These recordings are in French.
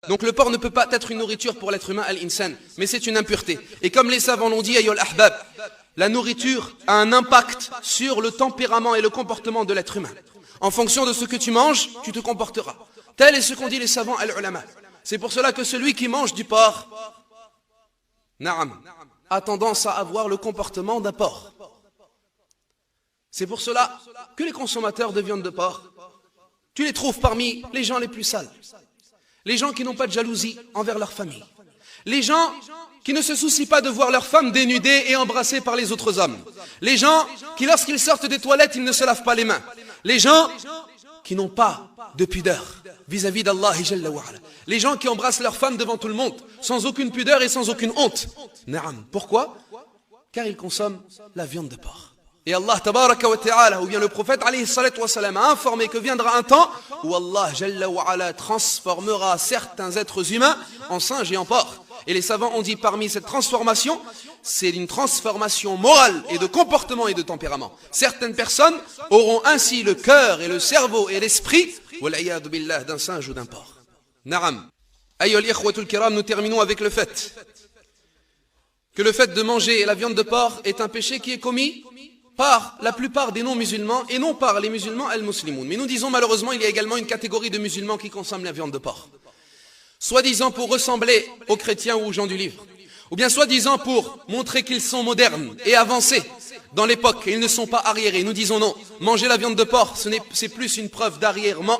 Donc le porc ne peut pas être une nourriture pour l'être humain, al-insan, mais c'est une impureté. Et comme les savants l'ont dit, ayyul ahbab, la nourriture a un impact sur le tempérament et le comportement de l'être humain. En fonction de ce que tu manges, tu te comporteras. Tel est ce qu'ont dit les savants al-ulama. C'est pour cela que celui qui mange du porc, na'am, a tendance à avoir le comportement d'un porc. C'est pour cela que les consommateurs de viande de porc, tu les trouves parmi les gens les plus sales. Les gens qui n'ont pas de jalousie envers leur famille. Les gens qui ne se soucient pas de voir leur femme dénudée et embrassée par les autres hommes. Les gens qui, lorsqu'ils sortent des toilettes, ils ne se lavent pas les mains. Les gens qui n'ont pas de pudeur vis-à-vis d'Allah Jalla wa Ala. Les gens qui embrassent leur femme devant tout le monde, sans aucune pudeur et sans aucune honte. Naam. Pourquoi? Car ils consomment la viande de porc. Et Allah tabaraka wa ta'ala, ou bien le prophète alayhi salatu wa salam, a informé que viendra un temps où Allah Jalla wa Ala transformera certains êtres humains en singes et en porcs. Et les savants ont dit parmi cette transformation, c'est une transformation morale et de comportement et de tempérament. Certaines personnes auront ainsi le cœur et le cerveau et l'esprit, wal'iyadu billah, d'un singe ou d'un porc. Naam. Ayyul ikhwatul kiram, nous terminons avec le fait que le fait de manger la viande de porc est un péché qui est commis par la plupart des non-musulmans et non par les musulmans al-muslimoun. Mais nous disons malheureusement il y a également une catégorie de musulmans qui consomment la viande de porc. Soi-disant pour ressembler aux chrétiens ou aux gens du livre. Ou bien soi-disant pour montrer qu'ils sont modernes et avancés dans l'époque et ils ne sont pas arriérés. Nous disons non, manger la viande de porc c'est plus une preuve d'arrièrement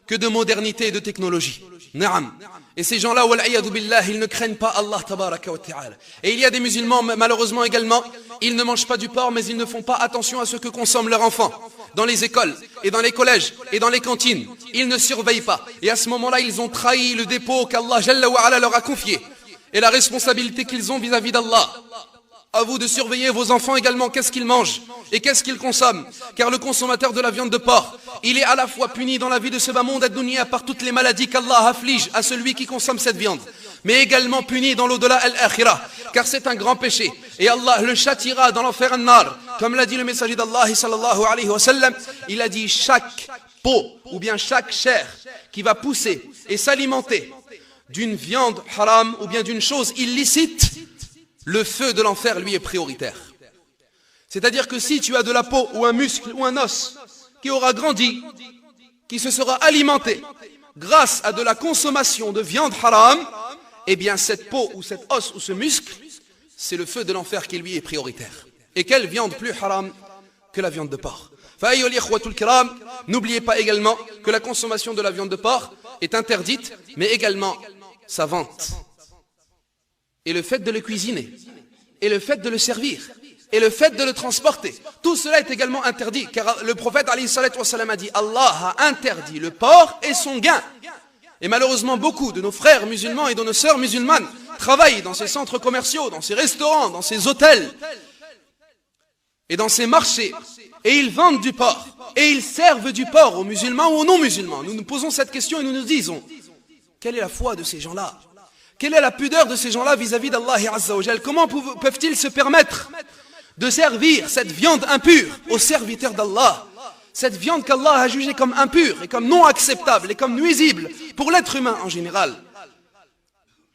que de modernité et de technologie. Naam. Et ces gens-là, wal'iyadu billah, ils ne craignent pas Allah tabaraka wa ta'ala. Et il y a des musulmans, malheureusement également, ils ne mangent pas du porc, mais ils ne font pas attention à ce que consomment leurs enfants. Dans les écoles, et dans les collèges, et dans les cantines. Ils ne surveillent pas. Et à ce moment-là, ils ont trahi le dépôt qu'Allah Jalla wa Ala leur a confié. Et la responsabilité qu'ils ont vis-à-vis d'Allah. À vous de surveiller vos enfants également, qu'est-ce qu'ils mangent et qu'est-ce qu'ils consomment. Car le consommateur de la viande de porc, il est à la fois puni dans la vie de ce bas monde ad-dunya par toutes les maladies qu'Allah afflige à celui qui consomme cette viande, mais également puni dans l'au-delà al-akhirah, car c'est un grand péché. Et Allah le châtiera dans l'enfer an-nar. Comme l'a dit le messager d'Allah sallallahu alayhi wa sallam, il a dit chaque peau ou bien chaque chair qui va pousser et s'alimenter d'une viande haram ou bien d'une chose illicite, le feu de l'enfer, lui, est prioritaire. C'est-à-dire que si tu as de la peau ou un muscle ou un os qui aura grandi, qui se sera alimenté grâce à de la consommation de viande haram, eh bien cette peau ou cet os ou ce muscle, c'est le feu de l'enfer qui, lui, est prioritaire. Et quelle viande plus haram que la viande de porc? N'oubliez pas également que la consommation de la viande de porc est interdite, mais également sa vente. Et le fait de le cuisiner, et le fait de le servir, et le fait de le transporter, tout cela est également interdit, car le prophète alayhi salatu wa salam a dit Allah a interdit le porc et son gain. Et malheureusement beaucoup de nos frères musulmans et de nos sœurs musulmanes travaillent dans ces centres commerciaux, dans ces restaurants, dans ces hôtels et dans ces marchés, et ils vendent du porc, et ils servent du porc aux musulmans ou aux non-musulmans. Nous nous posons cette question et nous nous disons, quelle est la foi de ces gens-là? Quelle est la pudeur de ces gens-là vis-à-vis d'Allah Azza wa Jal? Comment peuvent-ils se permettre de servir cette viande impure aux serviteurs d'Allah? Cette viande qu'Allah a jugée comme impure et comme non acceptable et comme nuisible pour l'être humain en général.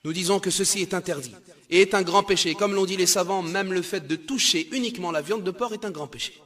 Nous disons que ceci est interdit et est un grand péché. Comme l'ont dit les savants, même le fait de toucher uniquement la viande de porc est un grand péché.